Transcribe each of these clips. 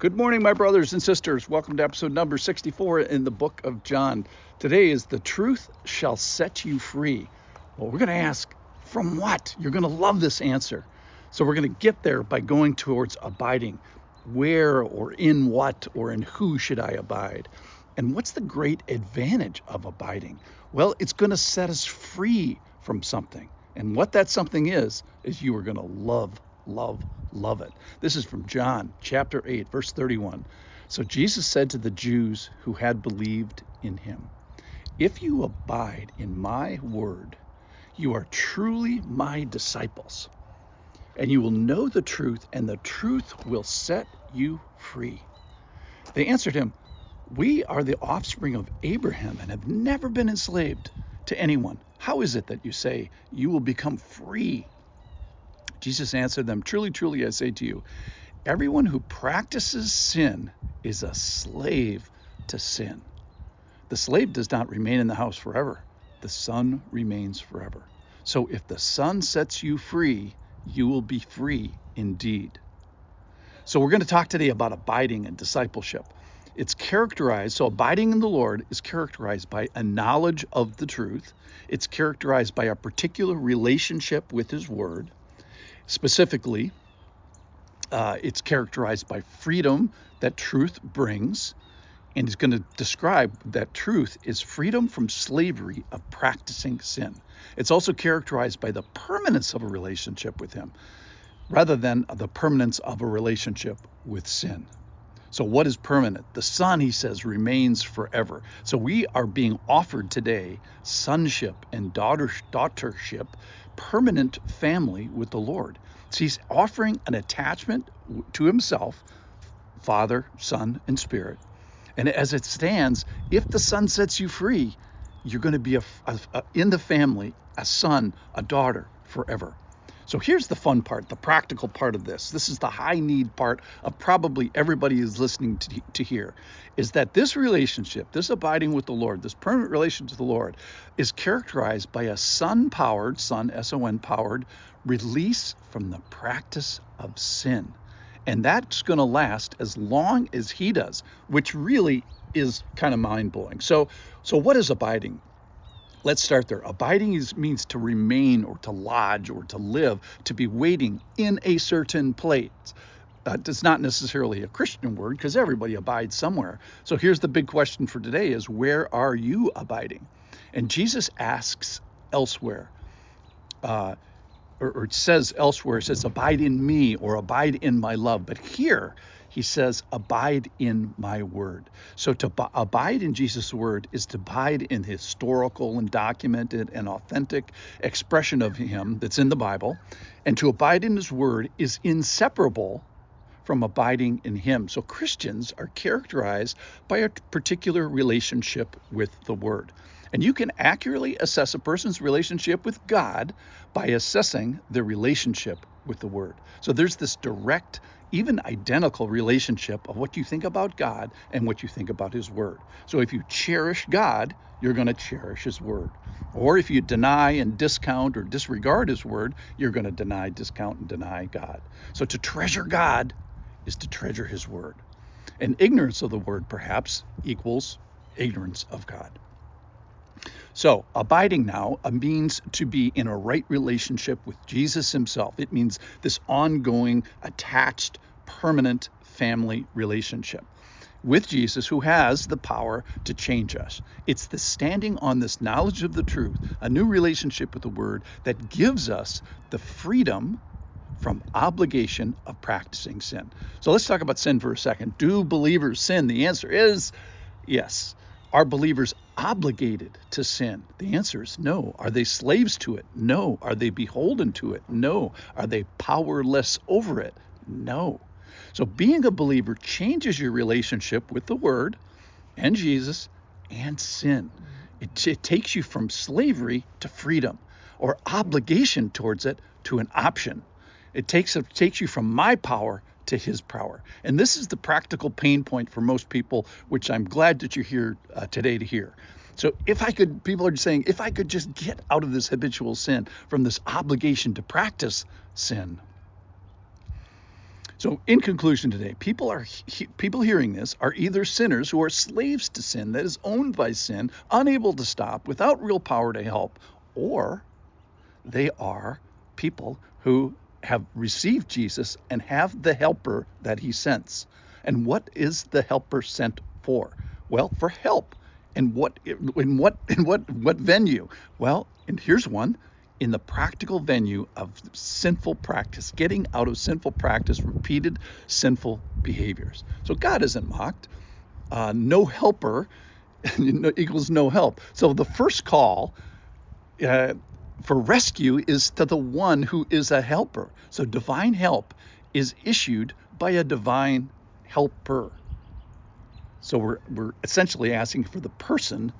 Good morning, my brothers and sisters. Welcome to episode number 64 in the book of John. Today is the truth shall set you free. Well, we're going to ask, from what? You're going to love this answer. So we're going to get there by going towards abiding. Where or in what or in who should I abide? And what's the great advantage of abiding? Well, it's going to set us free from something. And what that something is you are going to love it. This is from John chapter 8, verse 31. So Jesus said to the Jews who had believed in him, "If you abide in my word, you are truly my disciples, and you will know the truth, and the truth will set you free." They answered him, "We are the offspring of Abraham and have never been enslaved to anyone. How is it that you say you will become free?" Jesus answered them, "Truly, truly, I say to you, everyone who practices sin is a slave to sin. The slave does not remain in the house forever. The son remains forever. So if the son sets you free, you will be free indeed." So we're going to talk today about abiding and discipleship. It's characterized, so abiding in the Lord is characterized by a knowledge of the truth. It's characterized by a particular relationship with his word. Specifically, it's characterized by freedom that truth brings, and he's going to describe that truth is freedom from slavery of practicing sin. It's also characterized by the permanence of a relationship with him, rather than the permanence of a relationship with sin. So what is permanent? The Son, he says, remains forever. So we are being offered today sonship and daughtership, permanent family with the Lord. So he's offering an attachment to himself, Father, Son, and Spirit. And as it stands, if the Son sets you free, you're going to be in the family, a son, a daughter forever. So here's the fun part, the practical part of this. This is the high need part of probably everybody who's listening to hear, is that this relationship, this abiding with the Lord, this permanent relationship with the Lord is characterized by a Son-powered, S-O-N-powered release from the practice of sin. And that's going to last as long as he does, which really is kind of mind-blowing. So what is abiding? Let's start there. Abiding means to remain or to lodge or to live, to be waiting in a certain place. It's not necessarily a Christian word because everybody abides somewhere. So here's the big question for today is, where are you abiding? And Jesus asks elsewhere, or it says elsewhere, it says, "Abide in me," or "Abide in my love." But here, he says, "Abide in my word." So to abide in Jesus' word is to abide in historical and documented and authentic expression of him that's in the Bible. And to abide in his word is inseparable from abiding in him. So Christians are characterized by a particular relationship with the word. And you can accurately assess a person's relationship with God by assessing their relationship with the word. So there's this direct, even identical relationship of what you think about God and what you think about his word. So if you cherish God, you're going to cherish his word. Or if you deny and discount or disregard his word, you're going to deny, discount, and deny God. So to treasure God is to treasure his word. And ignorance of the word, perhaps, equals ignorance of God. So abiding now means to be in a right relationship with Jesus himself. It means this ongoing, attached, permanent family relationship with Jesus, who has the power to change us. It's the standing on this knowledge of the truth, a new relationship with the word that gives us the freedom from obligation of practicing sin. So let's talk about sin for a second. Do believers sin? The answer is yes. Are believers obligated to sin? The answer is no. Are they slaves to it? No. Are they beholden to it? No. Are they powerless over it? No. So being a believer changes your relationship with the Word and Jesus and sin. It takes you from slavery to freedom, or obligation towards it to an option. It takes you from my power to his power. And this is the practical pain point for most people, which I'm glad that you're here today to hear. So people are saying, if I could just get out of this habitual sin, from this obligation to practice sin. So in conclusion today, people hearing this are either sinners who are slaves to sin, that is owned by sin, unable to stop, without real power to help, or they are people who have received Jesus and have the helper that he sends. And what is the helper sent for? Well, for help. And what venue? Well, and here's one. In the practical venue of sinful practice, getting out of sinful practice, repeated sinful behaviors. So God isn't mocked. No helper equals no help. So the first call for rescue is to the one who is a helper. So divine help is issued by a divine helper. So we're essentially asking for the person.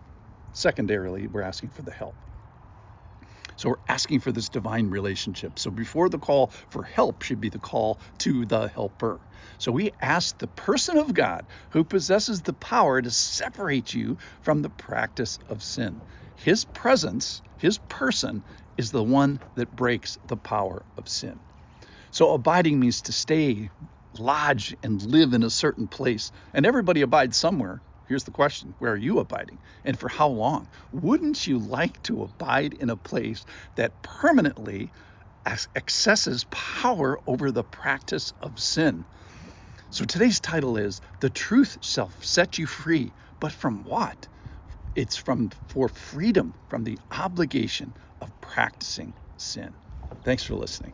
Secondarily, we're asking for the help. So we're asking for this divine relationship. So before the call for help should be the call to the helper. So we ask the person of God who possesses the power to separate you from the practice of sin. His presence, his person, is the one that breaks the power of sin. So abiding means to stay, lodge, and live in a certain place. And everybody abides somewhere. Here's the question: where are you abiding, and for how long? Wouldn't you like to abide in a place that permanently accesses power over the practice of sin? So today's title is "The Truth Shall Set You Free," but from what? It's for freedom from the obligation of practicing sin. Thanks for listening.